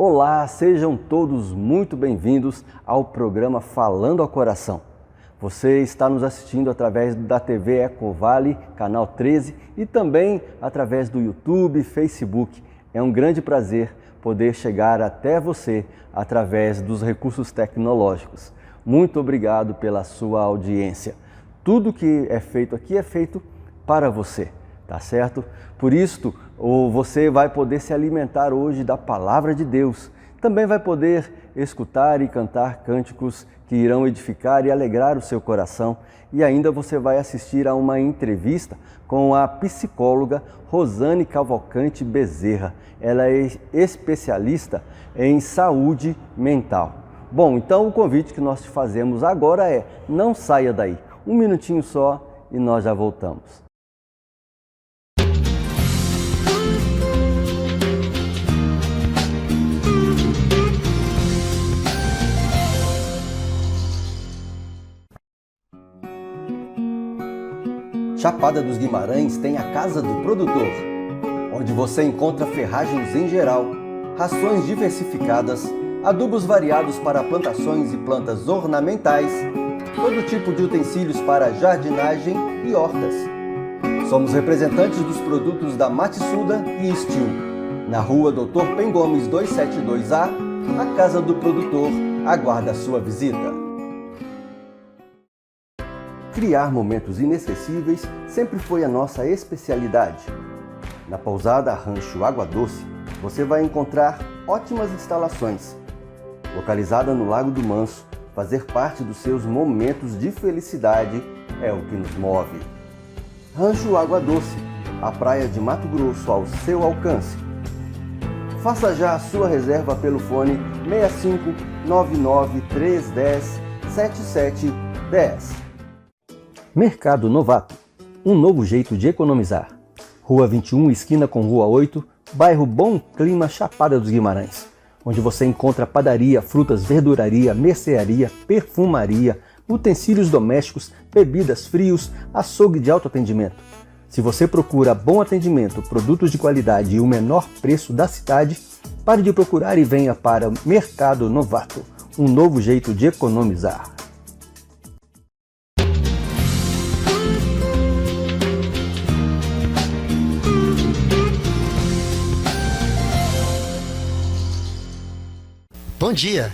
Olá, sejam todos muito bem-vindos ao programa Falando ao Coração. Você está nos assistindo através da TV Ecovale, canal 13, e também através do YouTube, Facebook. É um grande prazer poder chegar até você através dos recursos tecnológicos. Muito obrigado pela sua audiência. Tudo que é feito aqui é feito para você, tá certo? Por isto, você vai poder se alimentar hoje da Palavra de Deus. Também vai poder escutar e cantar cânticos que irão edificar e alegrar o seu coração. E ainda você vai assistir a uma entrevista com a psicóloga Rosane Cavalcante Bezerra. Ela é especialista em saúde mental. Bom, então o convite que nós te fazemos agora é: não saia daí. Um minutinho só e nós já voltamos. Chapada dos Guimarães tem a Casa do Produtor, onde você encontra ferragens em geral, rações diversificadas, adubos variados para plantações e plantas ornamentais, todo tipo de utensílios para jardinagem e hortas. Somos representantes dos produtos da Matsuda e Steel. Na rua Dr. Pen Gomes 272A, a Casa do Produtor aguarda a sua visita. Criar momentos inesquecíveis sempre foi a nossa especialidade. Na pousada Rancho Água Doce, você vai encontrar ótimas instalações. Localizada no Lago do Manso, fazer parte dos seus momentos de felicidade é o que nos move. Rancho Água Doce, a praia de Mato Grosso ao seu alcance. Faça já a sua reserva pelo fone 65 99 310 7710. Mercado Novato, um novo jeito de economizar. Rua 21, esquina com Rua 8, bairro Bom Clima, Chapada dos Guimarães, onde você encontra padaria, frutas, verduraria, mercearia, perfumaria, utensílios domésticos, bebidas, frios, açougue de autoatendimento. Se você procura bom atendimento, produtos de qualidade e o menor preço da cidade, pare de procurar e venha para o Mercado Novato, um novo jeito de economizar. Bom dia,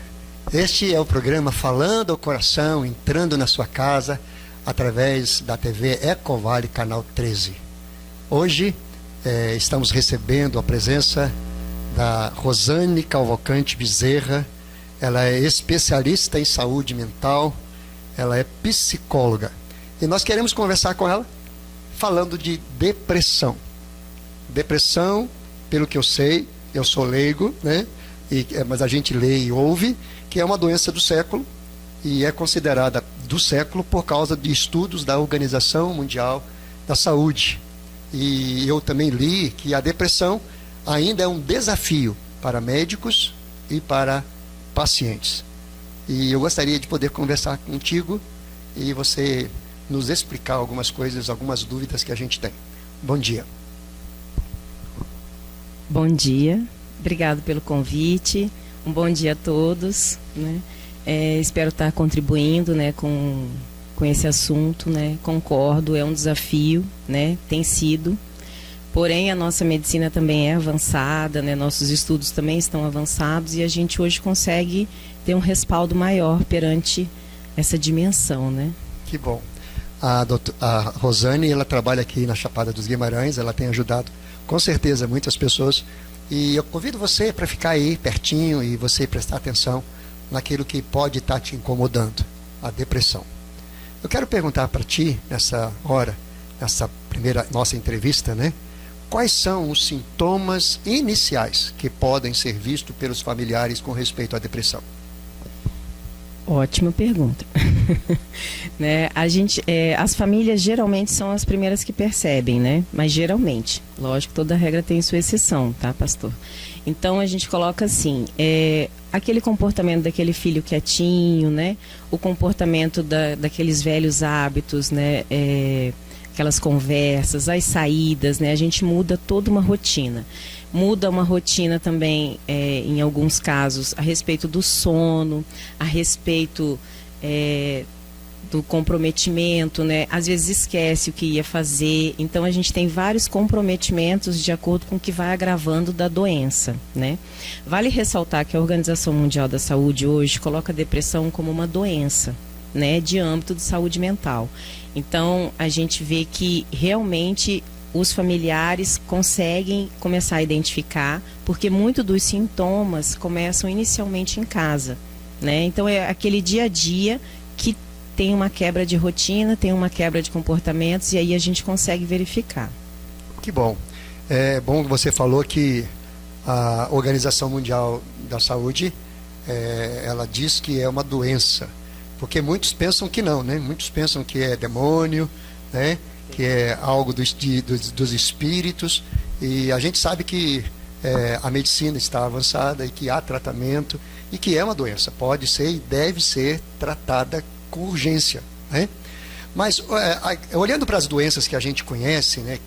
este é o programa Falando ao Coração, entrando na sua casa através da TV Ecovale, canal 13. Hoje estamos recebendo a presença da Rosane Cavalcante Bezerra. Ela é especialista em saúde mental, ela é psicóloga. E nós queremos conversar com ela falando de depressão. Depressão, pelo que eu sei, eu sou leigo, né? Mas a gente lê e ouve que é uma doença do século e é considerada do século por causa de estudos da Organização Mundial da Saúde. E eu também li que a depressão ainda é um desafio para médicos e para pacientes. E eu gostaria de poder conversar contigo e você nos explicar algumas coisas, algumas dúvidas que a gente tem. Bom dia. Bom dia. Obrigado pelo convite, um bom dia a todos, né? Espero estar contribuindo, né, com esse assunto, né? Concordo, é um desafio, né? Tem sido, porém a nossa medicina também é avançada, né? Nossos estudos também estão avançados e a gente hoje consegue ter um respaldo maior perante essa dimensão, né? Que bom. A Rosane, ela trabalha aqui na Chapada dos Guimarães, ela tem ajudado com certeza muitas pessoas. E eu convido você para ficar aí pertinho e você prestar atenção naquilo que pode estar te incomodando, a depressão. Eu quero perguntar para ti, nessa hora, nessa primeira nossa entrevista, né? Quais são os sintomas iniciais que podem ser vistos pelos familiares com respeito à depressão? Ótima pergunta. Né? As famílias geralmente são as primeiras que percebem, né? Mas geralmente, lógico, toda regra tem sua exceção, tá, pastor? Então a gente coloca assim, aquele comportamento daquele filho quietinho, né? O comportamento daqueles velhos hábitos, né? Aquelas conversas, as saídas, né? A gente muda toda uma rotina. muda uma rotina também, em alguns casos, a respeito do sono, a respeito do comprometimento, né? Às vezes esquece o que ia fazer. Então a gente tem vários comprometimentos de acordo com o que vai agravando da doença, né? Vale ressaltar que a Organização Mundial da Saúde hoje coloca a depressão como uma doença, né, de âmbito de saúde mental. Então a gente vê que realmente os familiares conseguem começar a identificar, porque muito dos sintomas começam inicialmente em casa, né? Então é aquele dia a dia que tem uma quebra de rotina, tem uma quebra de comportamentos, e aí a gente consegue verificar. Que bom. É bom que você falou que a Organização Mundial da Saúde, ela diz que é uma doença, porque muitos pensam que não, né? Muitos pensam que é demônio, né? Que é algo dos espíritos, e a gente sabe que a medicina está avançada e que há tratamento, e que é uma doença, pode ser e deve ser tratada com urgência, né? Mas olhando para as doenças que a gente conhece, né?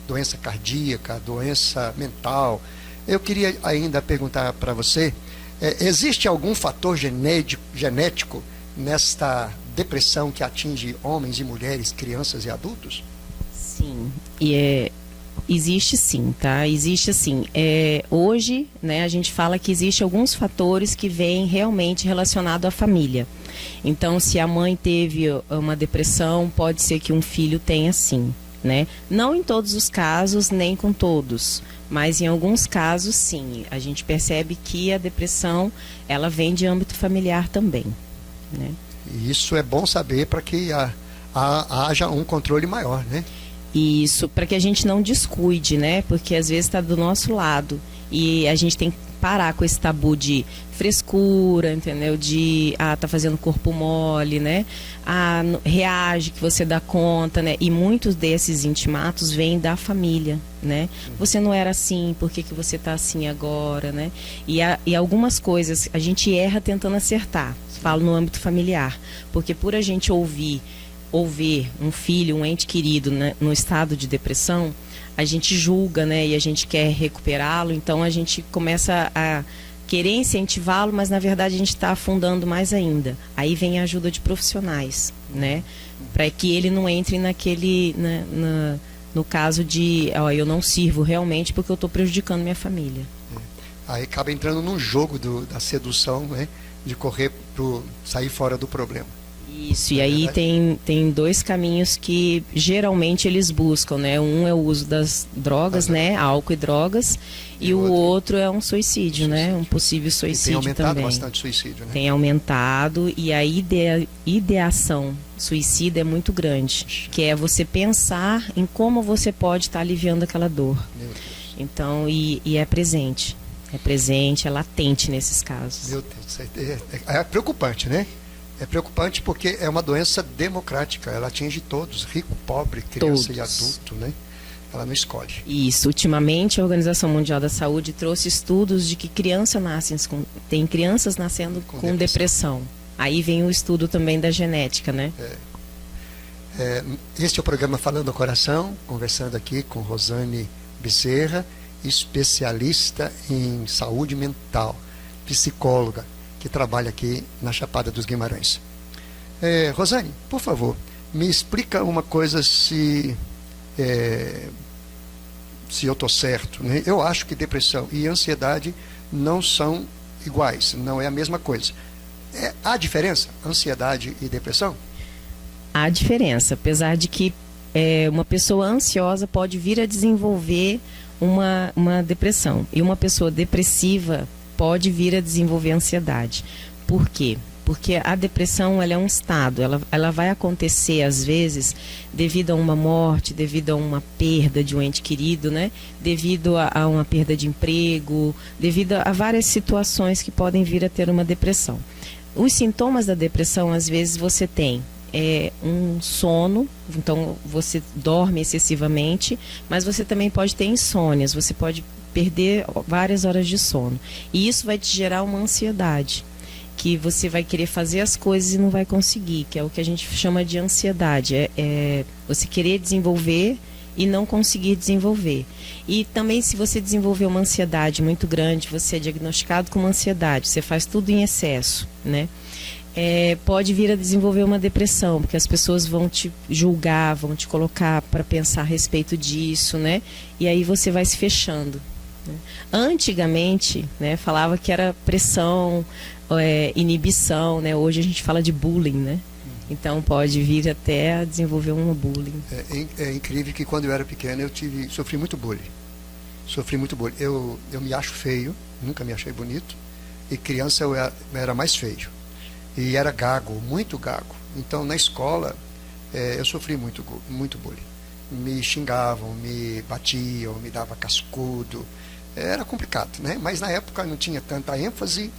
Doença cardíaca, doença mental, eu queria ainda perguntar para você, existe algum fator genético nesta depressão que atinge homens e mulheres, crianças e adultos? Sim, existe sim, tá? Existe sim. Hoje, né, a gente fala que existe alguns fatores que vêm realmente relacionados à família. Então, se a mãe teve uma depressão, pode ser que um filho tenha sim, né? Não em todos os casos, nem com todos, mas em alguns casos sim. A gente percebe que a depressão, ela vem de âmbito familiar também, né? E isso é bom saber para que haja um controle maior, né? Isso, para que a gente não descuide, né? Porque às vezes está do nosso lado e a gente tem que parar com esse tabu de frescura, entendeu? De, tá fazendo corpo mole, né? Reage que você dá conta, né? E muitos desses intimatos vêm da família, né? Você não era assim, por que você está assim agora, né? E algumas coisas a gente erra tentando acertar, falo no âmbito familiar, porque por a gente ouvir um filho, um ente querido, né, no estado de depressão, a gente julga, né, e a gente quer recuperá-lo, então a gente começa a querer incentivá-lo, mas na verdade a gente está afundando mais ainda. Aí vem a ajuda de profissionais, né, para que ele não entre naquele, no caso de, eu não sirvo realmente porque eu estou prejudicando minha família. Aí acaba entrando num jogo da sedução, né, de sair fora do problema. Isso, e aí tem dois caminhos que geralmente eles buscam, né? Um é o uso das drogas, né? Álcool e drogas, e o outro é um suicídio, né? Um possível suicídio também. Tem aumentado bastante suicídio, né? Tem aumentado, e a ideação suicida é muito grande, que é você pensar em como você pode estar aliviando aquela dor. Meu Deus. Então, e é presente, é latente nesses casos. Meu Deus, é preocupante, né? É preocupante porque é uma doença democrática, ela atinge todos, rico, pobre, criança e adulto, né? Ela não escolhe. Isso, ultimamente a Organização Mundial da Saúde trouxe estudos de que tem crianças nascendo com depressão. Aí vem o estudo também da genética, né? Este é o programa Falando ao Coração, conversando aqui com Rosane Bezerra, especialista em saúde mental, psicóloga, que trabalha aqui na Chapada dos Guimarães. Rosane, por favor, me explica uma coisa se eu estou certo, né? Eu acho que depressão e ansiedade não são iguais, não é a mesma coisa. Há diferença, ansiedade e depressão? Há diferença, apesar de que uma pessoa ansiosa pode vir a desenvolver uma depressão, e uma pessoa depressiva pode vir a desenvolver ansiedade. Por quê? Porque a depressão, ela é um estado, ela vai acontecer às vezes devido a uma morte, devido a uma perda de um ente querido, né? Devido a uma perda de emprego, devido a várias situações que podem vir a ter uma depressão. Os sintomas da depressão, às vezes você tem um sono, então você dorme excessivamente, mas você também pode ter insônias, você pode perder várias horas de sono. E isso vai te gerar uma ansiedade, que você vai querer fazer as coisas e não vai conseguir, que é o que a gente chama de ansiedade. Você querer desenvolver e não conseguir desenvolver. E também, se você desenvolver uma ansiedade muito grande, você é diagnosticado com uma ansiedade, você faz tudo em excesso, né? Pode vir a desenvolver uma depressão, porque as pessoas vão te julgar, vão te colocar para pensar a respeito disso, né? E aí você vai se fechando, né? Antigamente, né, falava que era pressão, inibição, né? Hoje a gente fala de bullying, né? Então pode vir até a desenvolver um bullying. É incrível que quando eu era pequeno sofri muito bullying. Sofri muito bullying. Eu me acho feio, nunca me achei bonito, e criança eu era mais feio. E era gago, muito gago. Então, na escola, eu sofri muito bullying. Me xingavam, me batiam, me dava cascudo. Era complicado, né? Mas na época não tinha tanta ênfase.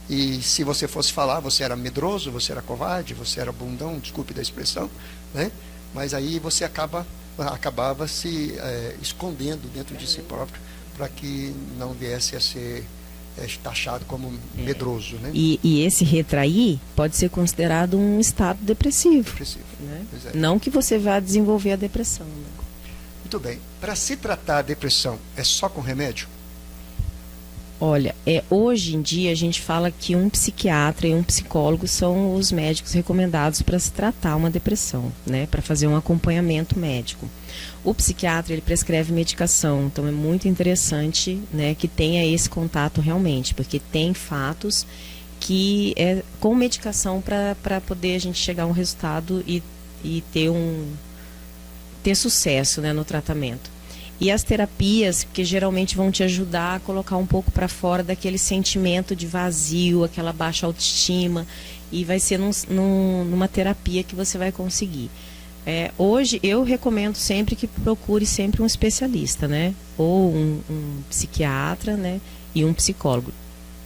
E se você fosse falar, você era medroso, você era covarde, você era bundão, desculpe da expressão, né? Mas aí você acabava se escondendo dentro de si próprio para que não viesse a ser taxado como medroso, né? E esse retrair pode ser considerado um estado depressivo. Né? Não que você vá desenvolver a depressão. Né? Muito bem. Para se tratar a depressão, é só com remédio? Olha, hoje em dia a gente fala que um psiquiatra e um psicólogo são os médicos recomendados para se tratar uma depressão, né? Para fazer um acompanhamento médico. O psiquiatra, ele prescreve medicação, então é muito interessante, né, que tenha esse contato realmente, porque tem fatos que é com medicação para poder a gente chegar a um resultado e ter sucesso, né, no tratamento. E as terapias, que geralmente vão te ajudar a colocar um pouco para fora daquele sentimento de vazio, aquela baixa autoestima, e vai ser numa terapia que você vai conseguir. Hoje eu recomendo sempre que procure sempre um especialista, né? Ou um psiquiatra, né? E um psicólogo.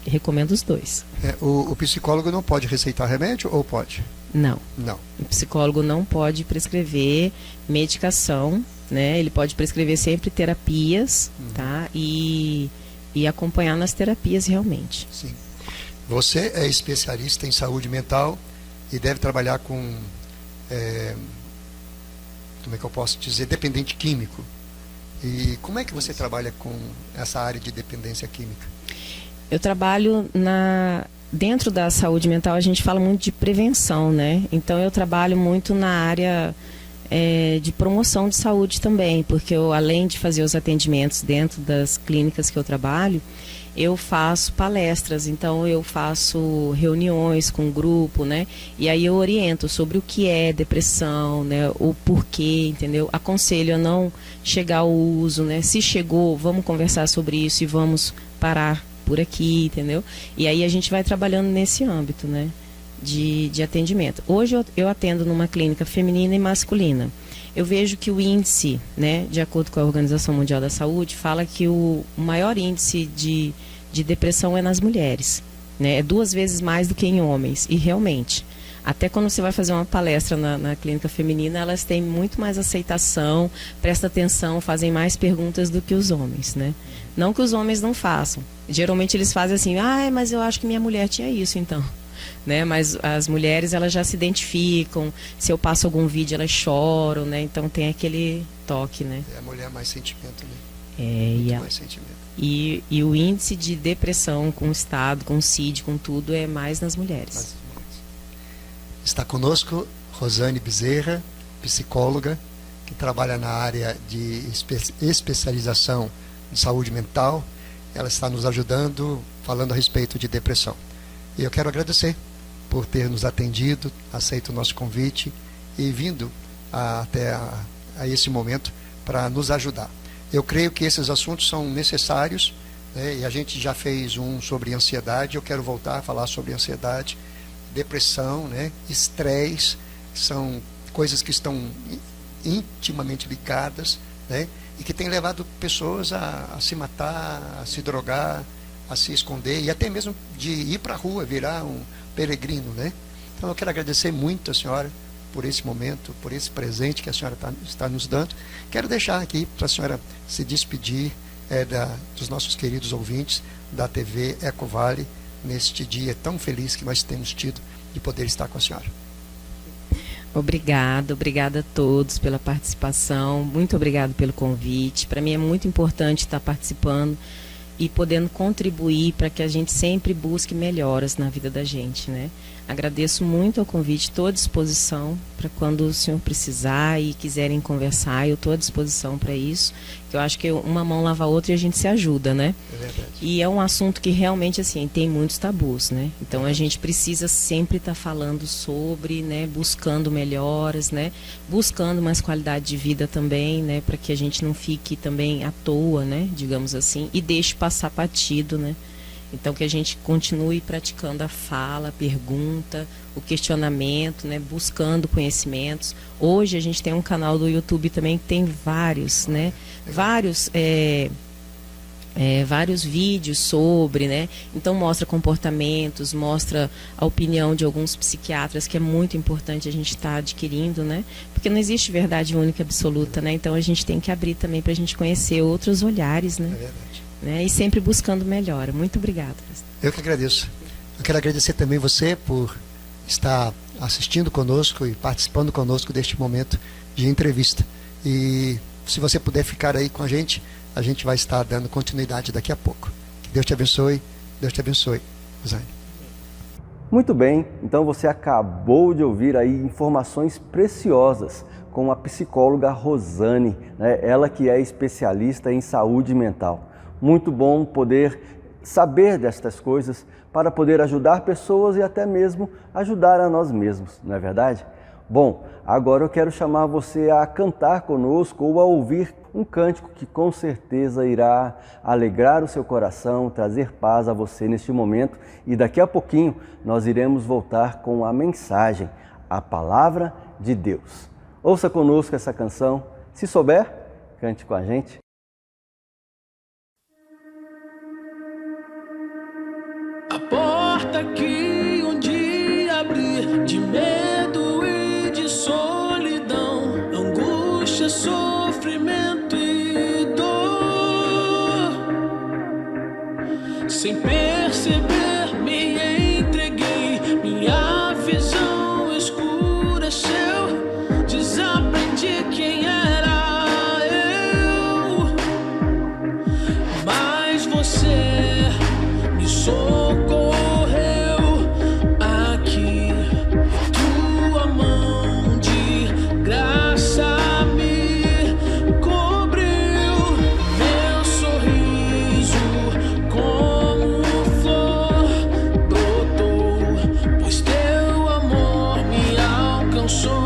Recomendo os dois. O psicólogo não pode receitar remédio ou pode? Não. Não. O psicólogo não pode prescrever medicação, né? Ele pode prescrever sempre terapias, tá? E acompanhar nas terapias realmente. Sim. Você é especialista em saúde mental e deve trabalhar com, como é que eu posso dizer, dependente químico. E como é que você trabalha com essa área de dependência química? Eu trabalho dentro da saúde mental, a gente fala muito de prevenção, né? Então eu trabalho muito na área de promoção de saúde também, porque eu, além de fazer os atendimentos dentro das clínicas que eu trabalho, eu faço palestras, então eu faço reuniões com o grupo, né? E aí eu oriento sobre o que é depressão, né? O porquê, entendeu? Aconselho a não chegar ao uso, né? Se chegou, vamos conversar sobre isso e vamos parar por aqui, entendeu? E aí a gente vai trabalhando nesse âmbito, né? De atendimento. Hoje eu atendo numa clínica feminina e masculina. Eu vejo que o índice, né, de acordo com a Organização Mundial da Saúde, fala que o maior índice de depressão é nas mulheres, né? É 2 vezes mais do que em homens. E realmente, até quando você vai fazer uma palestra na clínica feminina, elas têm muito mais aceitação, prestam atenção, fazem mais perguntas do que os homens, né? Não que os homens não façam. Geralmente eles fazem assim, mas eu acho que minha mulher tinha isso, então. Né? Mas as mulheres, elas já se identificam, se eu passo algum vídeo elas choram, né? Então tem aquele toque, né? A mulher mais sentimento, né? Mais sentimento. E o índice de depressão com o estado, com o CID, com tudo, é mais nas mulheres. Está conosco Rosane Bezerra, psicóloga, que trabalha na área de especialização em saúde mental. Ela está nos ajudando, falando a respeito de depressão. E eu quero agradecer por ter nos atendido, aceito o nosso convite e vindo até a esse momento para nos ajudar. Eu creio que esses assuntos são necessários, né? E a gente já fez um sobre ansiedade, eu quero voltar a falar sobre ansiedade, depressão, né? Estresse, são coisas que estão intimamente ligadas, né? E que têm levado pessoas a se matar, a se drogar, a se esconder e até mesmo de ir para a rua, virar um peregrino, né? Então eu quero agradecer muito a senhora por esse momento, por esse presente que a senhora está nos dando. Quero deixar aqui para a senhora se despedir dos nossos queridos ouvintes da TV Ecovale neste dia tão feliz que nós temos tido de poder estar com a senhora. Obrigada a todos pela participação, muito obrigado pelo convite. Para mim é muito importante estar participando e podendo contribuir para que a gente sempre busque melhoras na vida da gente, né? Agradeço muito o convite, estou à disposição para quando o senhor precisar e quiserem conversar, eu estou à disposição para isso, que eu acho que uma mão lava a outra e a gente se ajuda, né? É verdade. E é um assunto que realmente, assim, tem muitos tabus, né? Então a gente precisa sempre estar falando sobre, né? Buscando melhoras, né? Buscando mais qualidade de vida também, né? Para que a gente não fique também à toa, né? Digamos assim, e deixe passar batido, né? Então que a gente continue praticando a fala, a pergunta, o questionamento, né? Buscando conhecimentos. Hoje a gente tem um canal do YouTube também que tem vários, né? Vários vídeos sobre, né? Então mostra comportamentos, mostra a opinião de alguns psiquiatras, que é muito importante a gente estar adquirindo, né? Porque não existe verdade única absoluta, né? Então a gente tem que abrir também para a gente conhecer outros olhares, né? É verdade. Né? E sempre buscando melhora. Muito obrigada. Eu que agradeço. Eu quero agradecer também você por estar assistindo conosco e participando conosco deste momento de entrevista. E se você puder ficar aí com a gente vai estar dando continuidade daqui a pouco. Que Deus te abençoe. Deus te abençoe. Rosane. Muito bem, então você acabou de ouvir aí informações preciosas com a psicóloga Rosane, né? Ela que é especialista em saúde mental. Muito bom poder saber destas coisas para poder ajudar pessoas e até mesmo ajudar a nós mesmos, não é verdade? Bom, agora eu quero chamar você a cantar conosco ou a ouvir um cântico que com certeza irá alegrar o seu coração, trazer paz a você neste momento, e daqui a pouquinho nós iremos voltar com a mensagem, a palavra de Deus. Ouça conosco essa canção, se souber, cante com a gente. A porta que um dia abri, de medo e de solidão, angústia, sofrimento e dor. Sem perceber, me entreguei, minha visão escureceu. Desaprendi quem era eu, mas você me socorreu aqui. Tua mão de graça me cobriu, meu sorriso como flor brotou, pois teu amor me alcançou.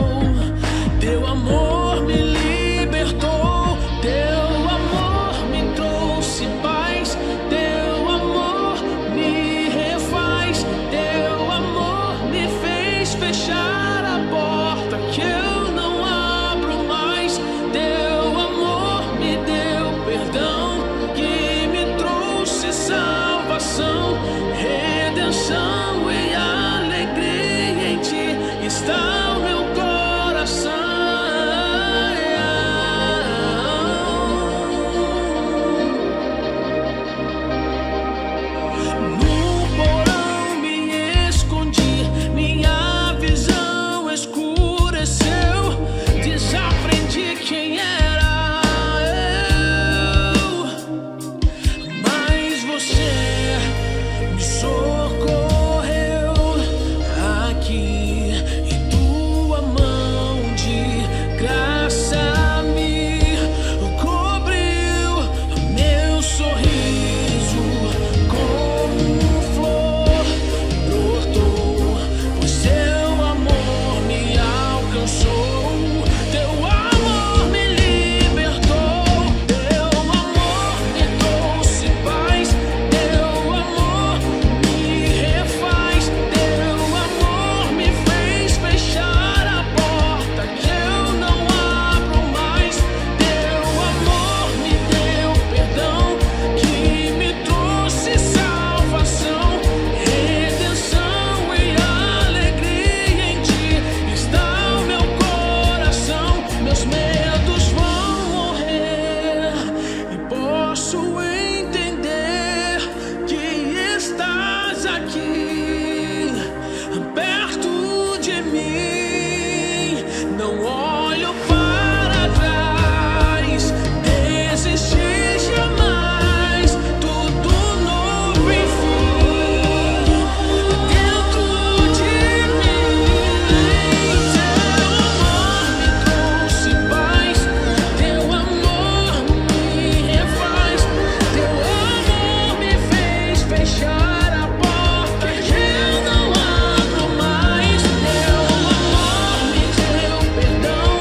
não olho para trás, desistir jamais, tudo novo enfim, dentro de mim. Teu amor me trouxe paz, teu amor me refaz, teu amor me fez fechar a porta que eu não abro mais. Teu amor me deu perdão,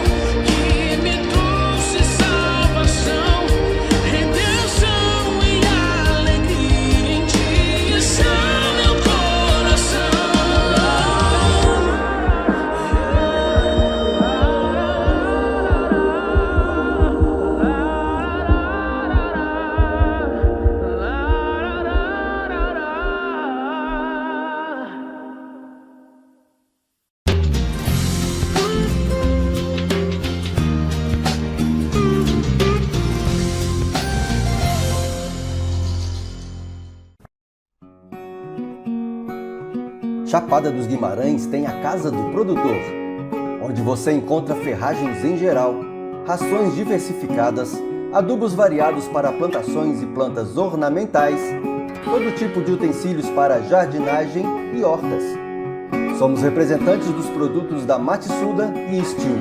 que me trouxe salvação, redenção e alegria em ti está meu coração. Chapada dos Guimarães tem a Casa do Produtor, onde você encontra ferragens em geral, rações diversificadas, adubos variados para plantações e plantas ornamentais, todo tipo de utensílios para jardinagem e hortas. Somos representantes dos produtos da Matsuda e Steel.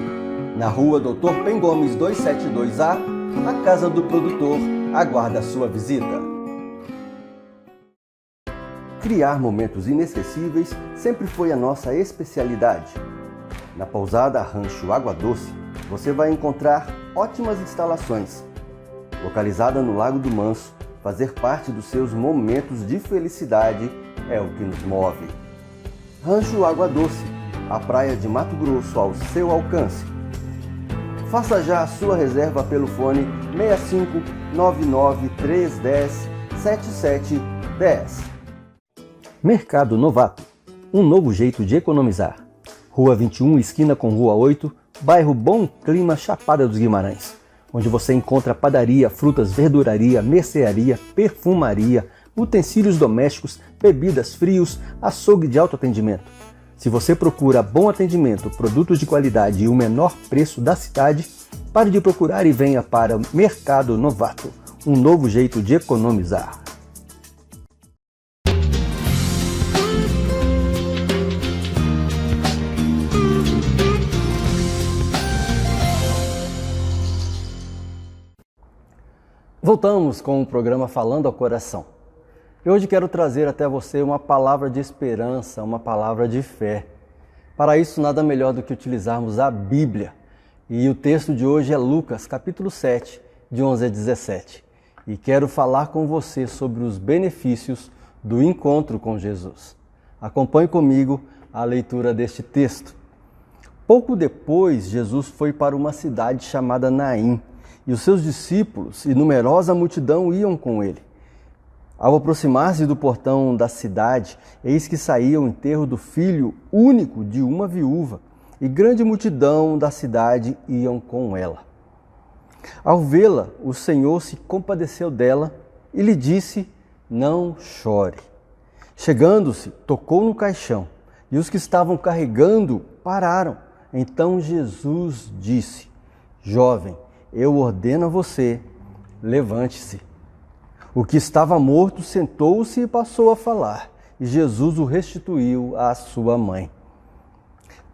Na rua Dr. Pen Gomes 272A, a Casa do Produtor aguarda a sua visita. Criar momentos inesquecíveis sempre foi a nossa especialidade. Na pousada Rancho Água Doce, você vai encontrar ótimas instalações. Localizada no Lago do Manso, fazer parte dos seus momentos de felicidade é o que nos move. Rancho Água Doce, a praia de Mato Grosso ao seu alcance. Faça já a sua reserva pelo fone 65 99 310 7710. Mercado Novato, um novo jeito de economizar. Rua 21, esquina com Rua 8, bairro Bom Clima, Chapada dos Guimarães, onde você encontra padaria, frutas, verduraria, mercearia, perfumaria, utensílios domésticos, bebidas, frios, açougue de autoatendimento. Se você procura bom atendimento, produtos de qualidade e o menor preço da cidade, pare de procurar e venha para o Mercado Novato, um novo jeito de economizar. Voltamos com o programa Falando ao Coração. E hoje quero trazer até você uma palavra de esperança, uma palavra de fé. Para isso, nada melhor do que utilizarmos a Bíblia. E o texto de hoje é Lucas, capítulo 7, de 11 a 17. E quero falar com você sobre os benefícios do encontro com Jesus. Acompanhe comigo a leitura deste texto. Pouco depois, Jesus foi para uma cidade chamada Naim, e os seus discípulos e numerosa multidão iam com ele. Ao aproximar-se do portão da cidade, eis que saía o enterro do filho único de uma viúva, e grande multidão da cidade iam com ela. Ao vê-la, o Senhor se compadeceu dela e lhe disse: não chore. Chegando-se, tocou no caixão, e os que estavam carregando pararam. Então Jesus disse: jovem, eu ordeno a você, levante-se. O que estava morto sentou-se e passou a falar, e Jesus o restituiu à sua mãe.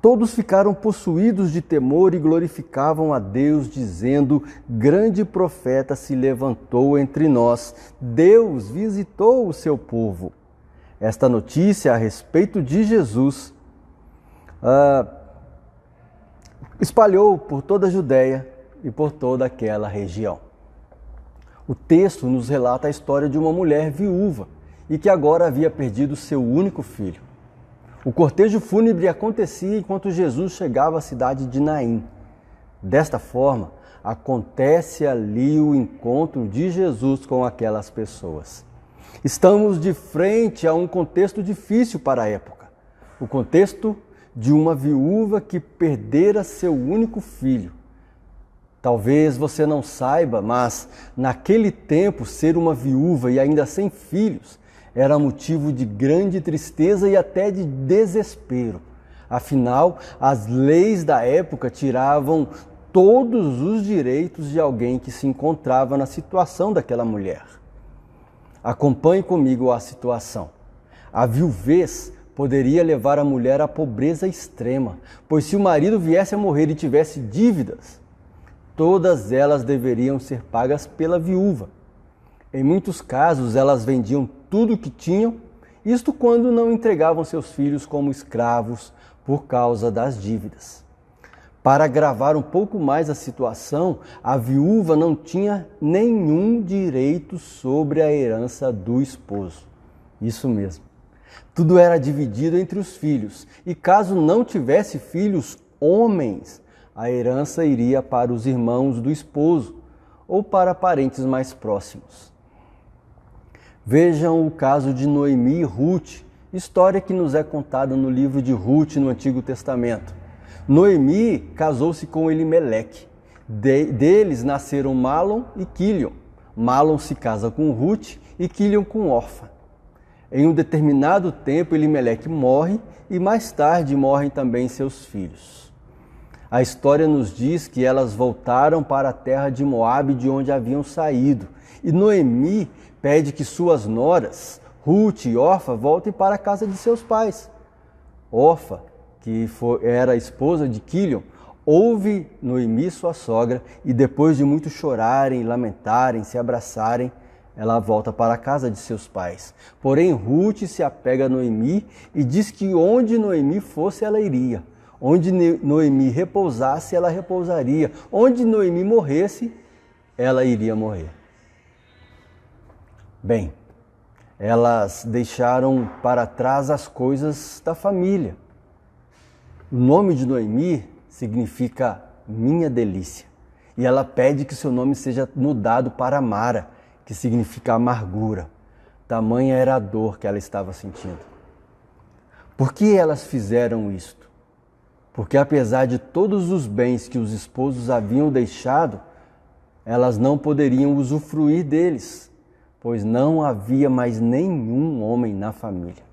Todos ficaram possuídos de temor e glorificavam a Deus, dizendo: grande profeta se levantou entre nós, Deus visitou o seu povo. Esta notícia a respeito de Jesus espalhou por toda a Judéia e por toda aquela região. O texto nos relata a história de uma mulher viúva e que agora havia perdido seu único filho. O cortejo fúnebre acontecia enquanto Jesus chegava à cidade de Naim. Desta forma, acontece ali o encontro de Jesus com aquelas pessoas. Estamos de frente a um contexto difícil para a época. O contexto de uma viúva que perdera seu único filho. Talvez você não saiba, mas naquele tempo ser uma viúva e ainda sem filhos era motivo de grande tristeza e até de desespero. Afinal, as leis da época tiravam todos os direitos de alguém que se encontrava na situação daquela mulher. Acompanhe comigo a situação. A viuvez poderia levar a mulher à pobreza extrema, pois se o marido viesse a morrer e tivesse dívidas, todas elas deveriam ser pagas pela viúva. Em muitos casos, elas vendiam tudo o que tinham, isto quando não entregavam seus filhos como escravos por causa das dívidas. Para agravar um pouco mais a situação, a viúva não tinha nenhum direito sobre a herança do esposo. Isso mesmo. Tudo era dividido entre os filhos, e caso não tivesse filhos homens, a herança iria para os irmãos do esposo ou para parentes mais próximos. Vejam o caso de Noemi e Ruth, história que nos é contada no livro de Ruth no Antigo Testamento. Noemi casou-se com Elimeleque. Deles nasceram Malom e Quilion. Malom se casa com Ruth e Quilion com Orfa. Em um determinado tempo, Elimeleque morre e mais tarde morrem também seus filhos. A história nos diz que elas voltaram para a terra de Moabe, de onde haviam saído. E Noemi pede que suas noras, Ruth e Orfa, voltem para a casa de seus pais. Orfa, que era a esposa de Quilion, ouve Noemi, sua sogra, e depois de muito chorarem, lamentarem, se abraçarem, ela volta para a casa de seus pais. Porém, Ruth se apega a Noemi e diz que onde Noemi fosse, ela iria. Onde Noemi repousasse, ela repousaria. Onde Noemi morresse, ela iria morrer. Bem, elas deixaram para trás as coisas da família. O nome de Noemi significa minha delícia. E ela pede que seu nome seja mudado para Mara, que significa amargura. Tamanha era a dor que ela estava sentindo. Por que elas fizeram isto? Porque apesar de todos os bens que os esposos haviam deixado, elas não poderiam usufruir deles, pois não havia mais nenhum homem na família.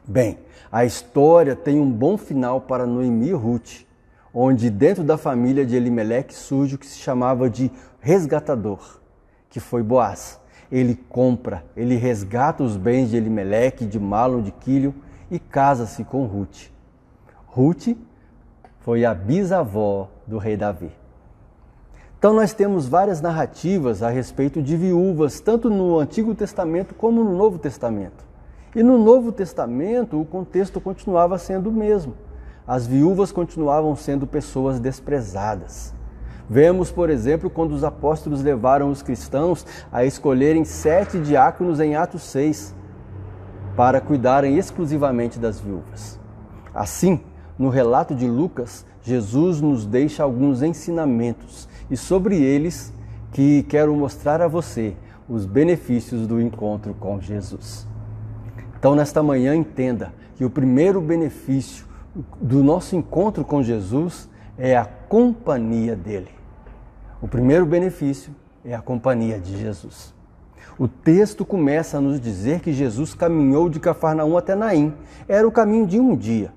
Bem, a história tem um bom final para Noemi e Ruth, onde dentro da família de Elimeleque surge o que se chamava de resgatador, que foi Boaz. Ele resgata os bens de Elimeleque, de Malom, de Quilion e casa-se com Ruth. Ruth foi a bisavó do rei Davi. Então nós temos várias narrativas a respeito de viúvas, tanto no Antigo Testamento como no Novo Testamento. E no Novo Testamento o contexto continuava sendo o mesmo. As viúvas continuavam sendo pessoas desprezadas. Vemos, por exemplo, quando os apóstolos levaram os cristãos a escolherem 7 diáconos em Atos 6, para cuidarem exclusivamente das viúvas. Assim, no relato de Lucas, Jesus nos deixa alguns ensinamentos, e sobre eles que quero mostrar a você os benefícios do encontro com Jesus. Então, nesta manhã, entenda que o primeiro benefício do nosso encontro com Jesus é a companhia dele. O primeiro benefício é a companhia de Jesus. O texto começa a nos dizer que Jesus caminhou de Cafarnaum até Naim. Era o caminho de um dia.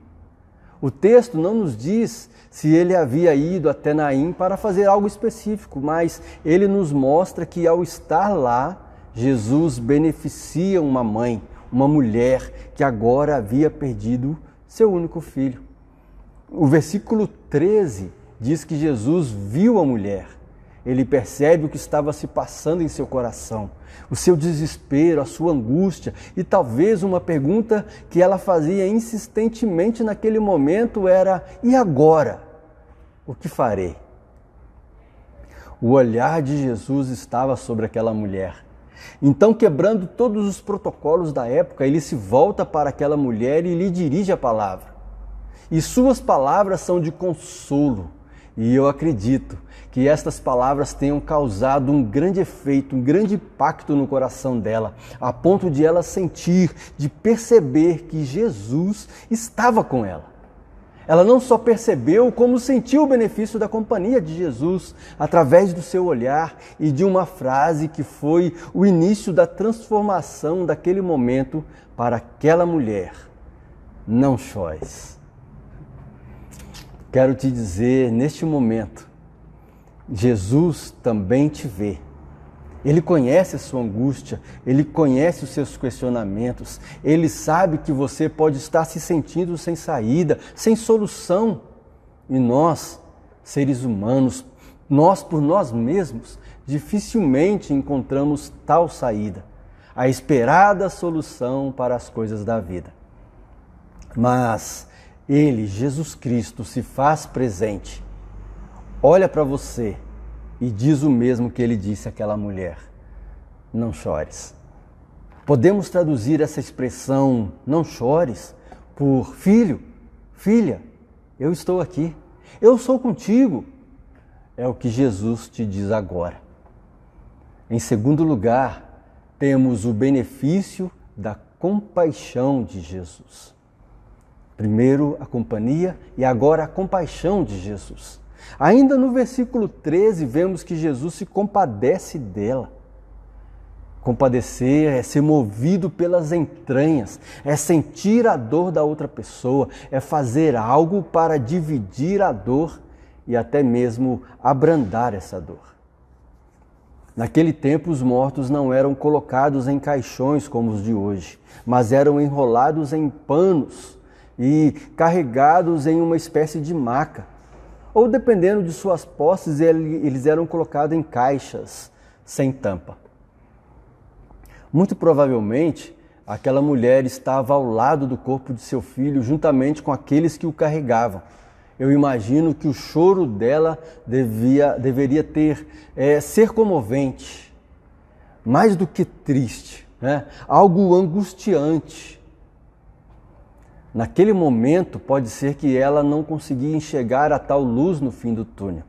O texto não nos diz se ele havia ido até Naim para fazer algo específico, mas ele nos mostra que ao estar lá, Jesus beneficia uma mãe, uma mulher que agora havia perdido seu único filho. O versículo 13 diz que Jesus viu a mulher. Ele percebe o que estava se passando em seu coração, o seu desespero, a sua angústia, e talvez uma pergunta que ela fazia insistentemente naquele momento era: e agora? O que farei? O olhar de Jesus estava sobre aquela mulher. Então, quebrando todos os protocolos da época, ele se volta para aquela mulher e lhe dirige a palavra. E suas palavras são de consolo. E eu acredito que estas palavras tenham causado um grande efeito, um grande impacto no coração dela, a ponto de ela sentir, de perceber que Jesus estava com ela. Ela não só percebeu, como sentiu o benefício da companhia de Jesus através do seu olhar e de uma frase que foi o início da transformação daquele momento para aquela mulher: não chores. Quero te dizer, neste momento, Jesus também te vê. Ele conhece a sua angústia, Ele conhece os seus questionamentos, Ele sabe que você pode estar se sentindo sem saída, sem solução. E nós, seres humanos, nós por nós mesmos, dificilmente encontramos tal saída, a esperada solução para as coisas da vida. Mas Ele, Jesus Cristo, se faz presente, olha para você e diz o mesmo que Ele disse àquela mulher: não chores. Podemos traduzir essa expressão, não chores, por filho, filha, eu estou aqui, eu sou contigo. É o que Jesus te diz agora. Em segundo lugar, temos o benefício da compaixão de Jesus. Primeiro a companhia e agora a compaixão de Jesus. Ainda no versículo 13, vemos que Jesus se compadece dela. Compadecer é ser movido pelas entranhas, é sentir a dor da outra pessoa, é fazer algo para dividir a dor e até mesmo abrandar essa dor. Naquele tempo, os mortos não eram colocados em caixões como os de hoje, mas eram enrolados em panos e carregados em uma espécie de maca. Ou, dependendo de suas posses, eles eram colocados em caixas sem tampa. Muito provavelmente, aquela mulher estava ao lado do corpo de seu filho, juntamente com aqueles que o carregavam. Eu imagino que o choro dela deveria ser comovente, mais do que triste, né? Algo angustiante. Naquele momento, pode ser que ela não conseguia enxergar a tal luz no fim do túnel.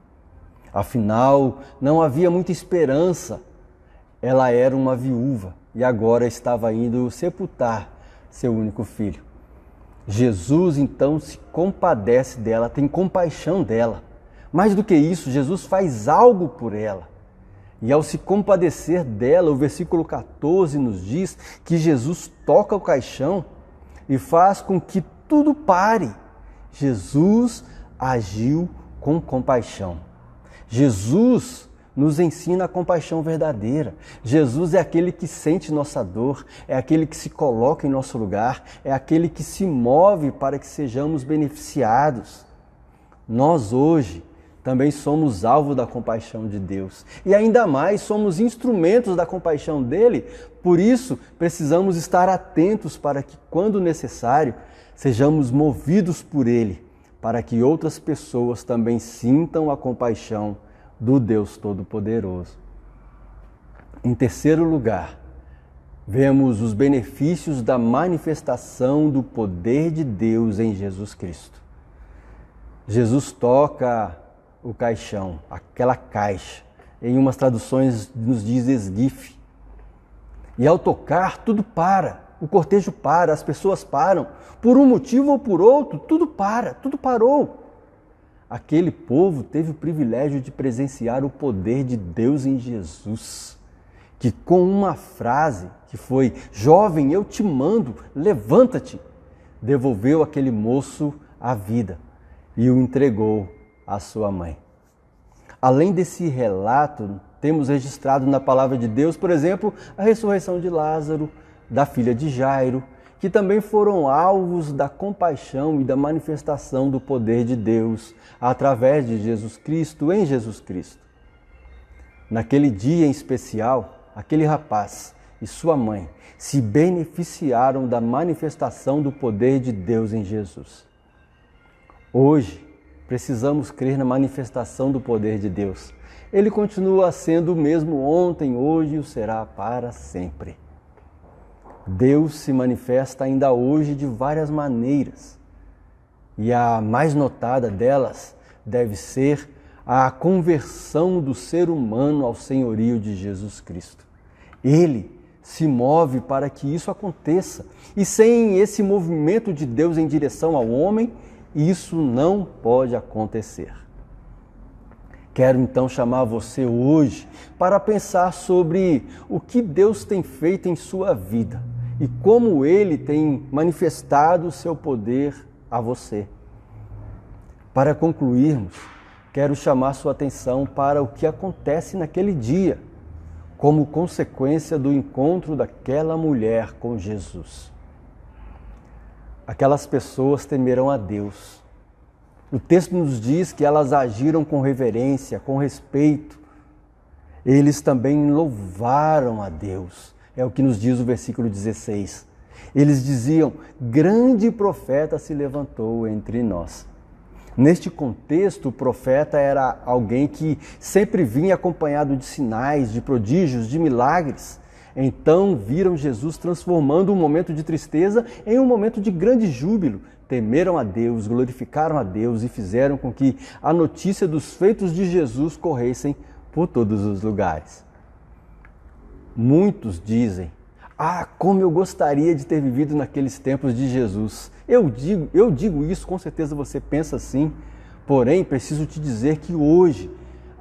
Afinal, não havia muita esperança. Ela era uma viúva e agora estava indo sepultar seu único filho. Jesus então se compadece dela, tem compaixão dela. Mais do que isso, Jesus faz algo por ela. E ao se compadecer dela, o versículo 14 nos diz que Jesus toca o caixão e faz com que tudo pare. Jesus agiu com compaixão. Jesus nos ensina a compaixão verdadeira. Jesus é aquele que sente nossa dor, é aquele que se coloca em nosso lugar, é aquele que se move para que sejamos beneficiados. Nós hoje também somos alvo da compaixão de Deus e ainda mais somos instrumentos da compaixão dele. Por isso, precisamos estar atentos para que, quando necessário, sejamos movidos por ele, para que outras pessoas também sintam a compaixão do Deus Todo-Poderoso. Em terceiro lugar, vemos os benefícios da manifestação do poder de Deus em Jesus Cristo. Jesus toca o caixão, aquela caixa, em umas traduções nos diz esguife. E ao tocar, tudo para, o cortejo para, as pessoas param, por um motivo ou por outro, tudo para, tudo parou. Aquele povo teve o privilégio de presenciar o poder de Deus em Jesus, que com uma frase que foi: jovem, eu te mando, levanta-te, devolveu aquele moço à vida e o entregou à sua mãe. Além desse relato, temos registrado na palavra de Deus, por exemplo, a ressurreição de Lázaro, da filha de Jairo, que também foram alvos da compaixão e da manifestação do poder de Deus através de Jesus Cristo, em Jesus Cristo. Naquele dia em especial, aquele rapaz e sua mãe se beneficiaram da manifestação do poder de Deus em Jesus. Hoje, precisamos crer na manifestação do poder de Deus. Ele continua sendo o mesmo ontem, hoje e o será para sempre. Deus se manifesta ainda hoje de várias maneiras. E a mais notada delas deve ser a conversão do ser humano ao senhorio de Jesus Cristo. Ele se move para que isso aconteça. E sem esse movimento de Deus em direção ao homem, isso não pode acontecer. Quero então chamar você hoje para pensar sobre o que Deus tem feito em sua vida e como Ele tem manifestado o seu poder a você. Para concluirmos, quero chamar sua atenção para o que acontece naquele dia, como consequência do encontro daquela mulher com Jesus. Aquelas pessoas temeram a Deus. O texto nos diz que elas agiram com reverência, com respeito. Eles também louvaram a Deus. É o que nos diz o versículo 16. Eles diziam: grande profeta se levantou entre nós. Neste contexto, o profeta era alguém que sempre vinha acompanhado de sinais, de prodígios, de milagres. Então viram Jesus transformando um momento de tristeza em um momento de grande júbilo. Temeram a Deus, glorificaram a Deus e fizeram com que a notícia dos feitos de Jesus corressem por todos os lugares. Muitos dizem: como eu gostaria de ter vivido naqueles tempos de Jesus. Eu digo isso, com certeza você pensa assim. Porém, preciso te dizer que hoje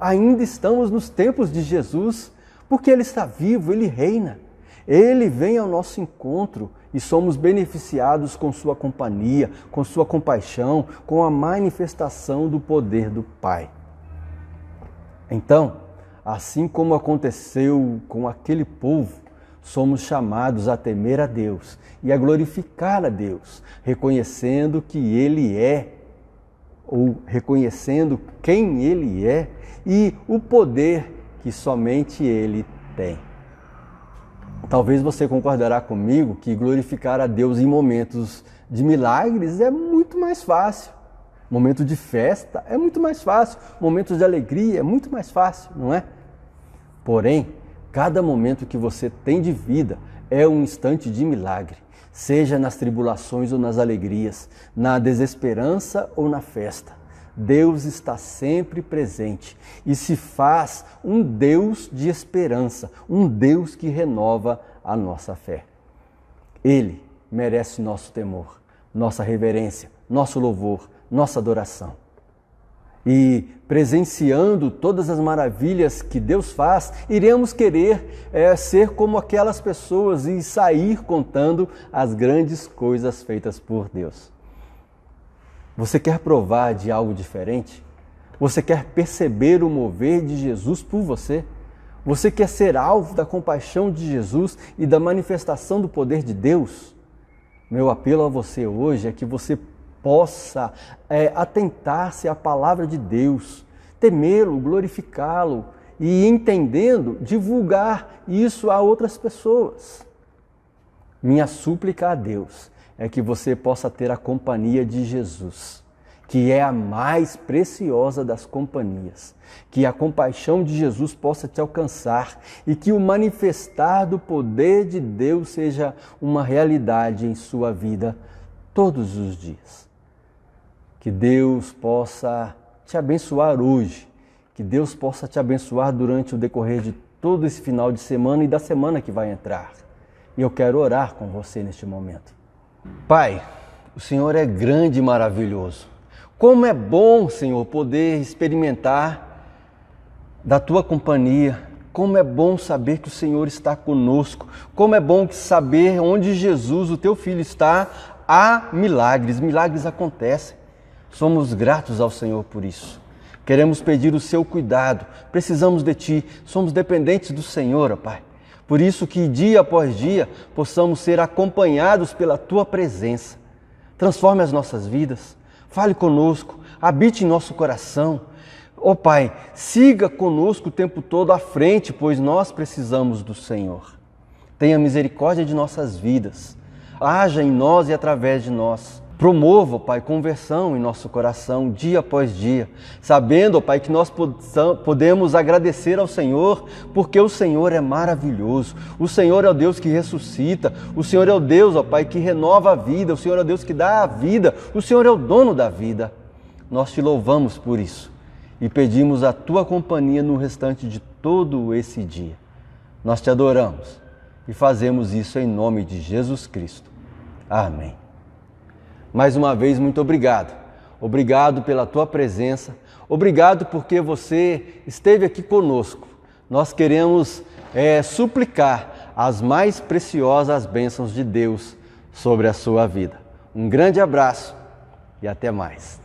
ainda estamos nos tempos de Jesus, porque Ele está vivo, Ele reina. Ele vem ao nosso encontro e somos beneficiados com sua companhia, com sua compaixão, com a manifestação do poder do Pai. Então, assim como aconteceu com aquele povo, somos chamados a temer a Deus e a glorificar a Deus, reconhecendo que Ele é, ou reconhecendo quem Ele é e o poder que somente Ele tem. Talvez você concordará comigo que glorificar a Deus em momentos de milagres é muito mais fácil. Momento de festa é muito mais fácil. Momentos de alegria é muito mais fácil, não é? Porém, cada momento que você tem de vida é um instante de milagre, seja nas tribulações ou nas alegrias, na desesperança ou na festa. Deus está sempre presente e se faz um Deus de esperança, um Deus que renova a nossa fé. Ele merece nosso temor, nossa reverência, nosso louvor, nossa adoração. E presenciando todas as maravilhas que Deus faz, iremos querer ser como aquelas pessoas e sair contando as grandes coisas feitas por Deus. Você quer provar de algo diferente? Você quer perceber o mover de Jesus por você? Você quer ser alvo da compaixão de Jesus e da manifestação do poder de Deus? Meu apelo a você hoje é que você possa atentar-se à palavra de Deus, temê-lo, glorificá-lo e, entendendo, divulgar isso a outras pessoas. Minha súplica a Deus é que você possa ter a companhia de Jesus, que é a mais preciosa das companhias, que a compaixão de Jesus possa te alcançar e que o manifestar do poder de Deus seja uma realidade em sua vida todos os dias. Que Deus possa te abençoar hoje, que Deus possa te abençoar durante o decorrer de todo esse final de semana e da semana que vai entrar. E eu quero orar com você neste momento. Pai, o Senhor é grande e maravilhoso. Como é bom, Senhor, poder experimentar da Tua companhia. Como é bom saber que o Senhor está conosco. Como é bom saber onde Jesus, o Teu Filho, está. Há milagres, milagres acontecem. Somos gratos ao Senhor por isso. Queremos pedir o Seu cuidado. Precisamos de Ti. Somos dependentes do Senhor, ó Pai. Por isso que dia após dia possamos ser acompanhados pela Tua presença. Transforme as nossas vidas. Fale conosco. Habite em nosso coração. Ó Pai, siga conosco o tempo todo à frente, pois nós precisamos do Senhor. Tenha misericórdia de nossas vidas. Haja em nós e através de nós. Promova, Pai, conversão em nosso coração dia após dia, sabendo, Pai, que nós podemos agradecer ao Senhor, porque o Senhor é maravilhoso. O Senhor é o Deus que ressuscita, o Senhor é o Deus, ó Pai, que renova a vida, o Senhor é o Deus que dá a vida, o Senhor é o dono da vida. Nós te louvamos por isso e pedimos a Tua companhia no restante de todo esse dia. Nós te adoramos e fazemos isso em nome de Jesus Cristo. Amém. Mais uma vez, muito obrigado. Obrigado pela Tua presença. Obrigado porque você esteve aqui conosco. Nós queremos suplicar as mais preciosas bênçãos de Deus sobre a sua vida. Um grande abraço e até mais.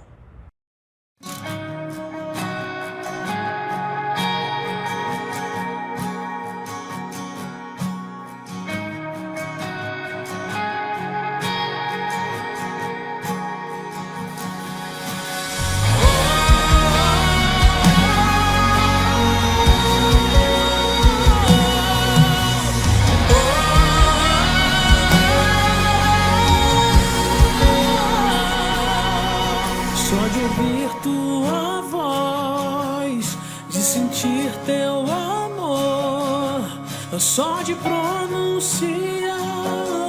sentir teu amor, só de pronunciar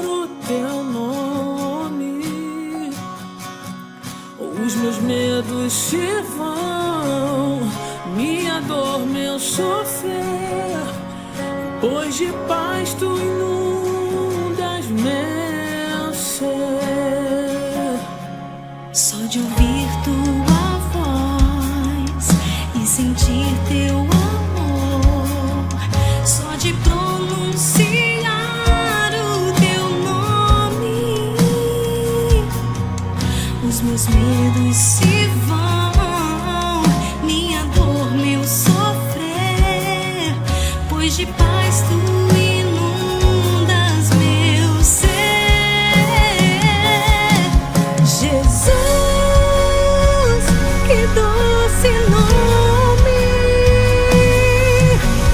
o teu nome, os meus medos se vão, minha dor, meu sofrer, pois de paz tu inundas meu ser. Só de ouvir tua voz e sentir teu amor, só de pronunciar o teu nome, os meus medos se vão, minha dor, meu sofrer, pois de paz tu inundas meu ser. Jesus, que doce nome,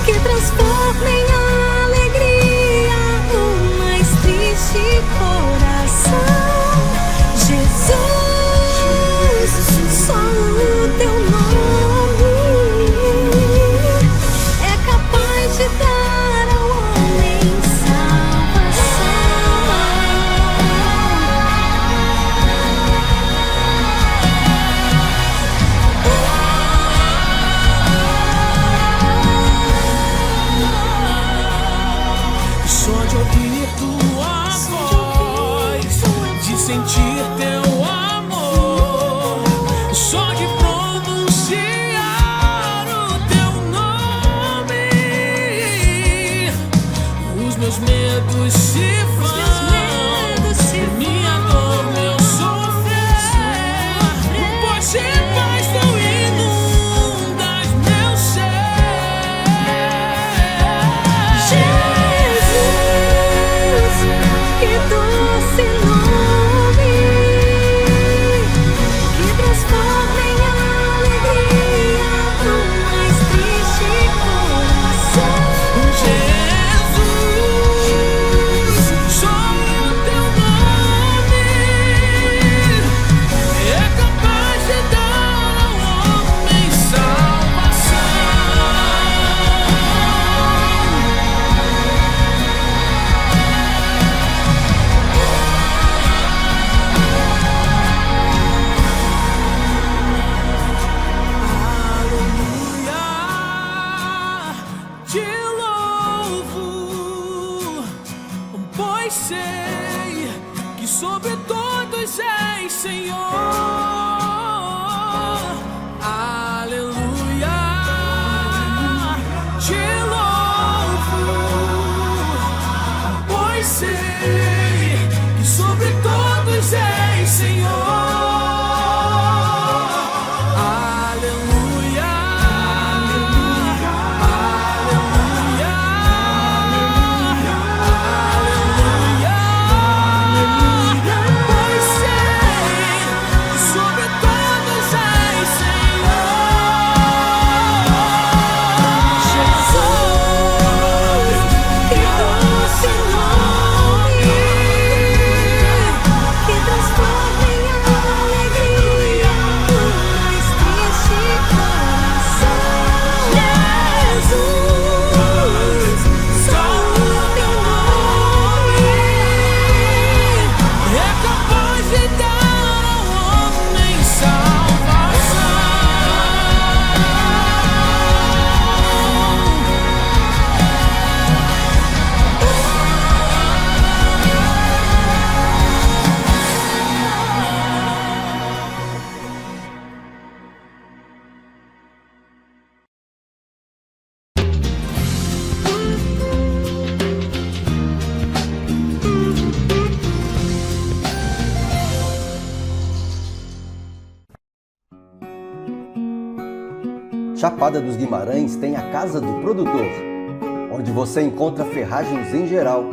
que transforma em alegria o mais triste coração. Jesus, só o teu nome é capaz de dar ao homem Só de ouvir tua voz, de sentir teu amor, só de pronunciar o teu nome, os meus medos se vão, minha dor, meu sofrer, pois de paz tu inundas meu ser. Jesus, que doce nome, que transforma em alegria o mais triste coração. Jesus, só o teu nome é capaz de dar ao homem salvação. Aleluia, te louvo, pois sei que sobre todos és Senhor. Aleluia, te louvo, pois sei que sobre todos és Senhor. Aleluia, aleluia, aleluia, pois sei que sobre todos és Senhor. Jesus, que doce nome, que transforma em alegria o mais triste coração. Jesus, só o teu nome É capaz de dar ao homem salvação. Chapada dos Guimarães tem a Casa do Produtor, onde você encontra ferragens em geral,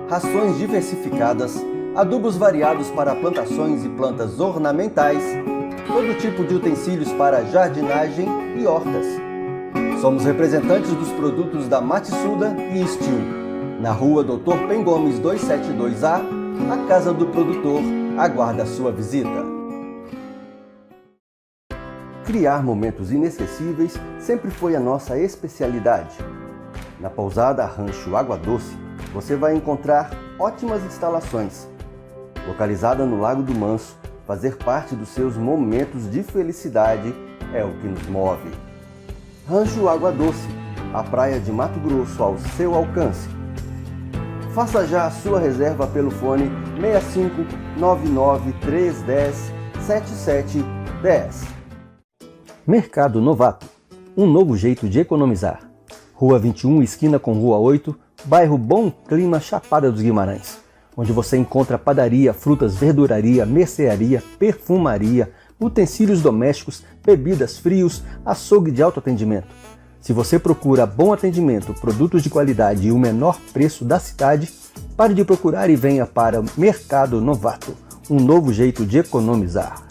rações diversificadas, adubos variados para plantações e plantas ornamentais, todo tipo de utensílios para jardinagem e hortas. Somos representantes dos produtos da Matsuda e Steel, na rua Dr. Pen Gomes 272A, a Casa do Produtor aguarda a sua visita. Criar momentos inesquecíveis sempre foi a nossa especialidade. Na pousada Rancho Água Doce, você vai encontrar ótimas instalações. Localizada no Lago do Manso, fazer parte dos seus momentos de felicidade é o que nos move. Rancho Água Doce, a praia de Mato Grosso ao seu alcance. Faça já a sua reserva pelo fone 65 99 310 7710. Mercado Novato, um novo jeito de economizar. Rua 21, esquina com Rua 8, bairro Bom Clima, Chapada dos Guimarães, onde você encontra padaria, frutas, verduraria, mercearia, perfumaria, utensílios domésticos, bebidas, frios, açougue de autoatendimento. Se você procura bom atendimento, produtos de qualidade e o menor preço da cidade, pare de procurar e venha para o Mercado Novato, um novo jeito de economizar.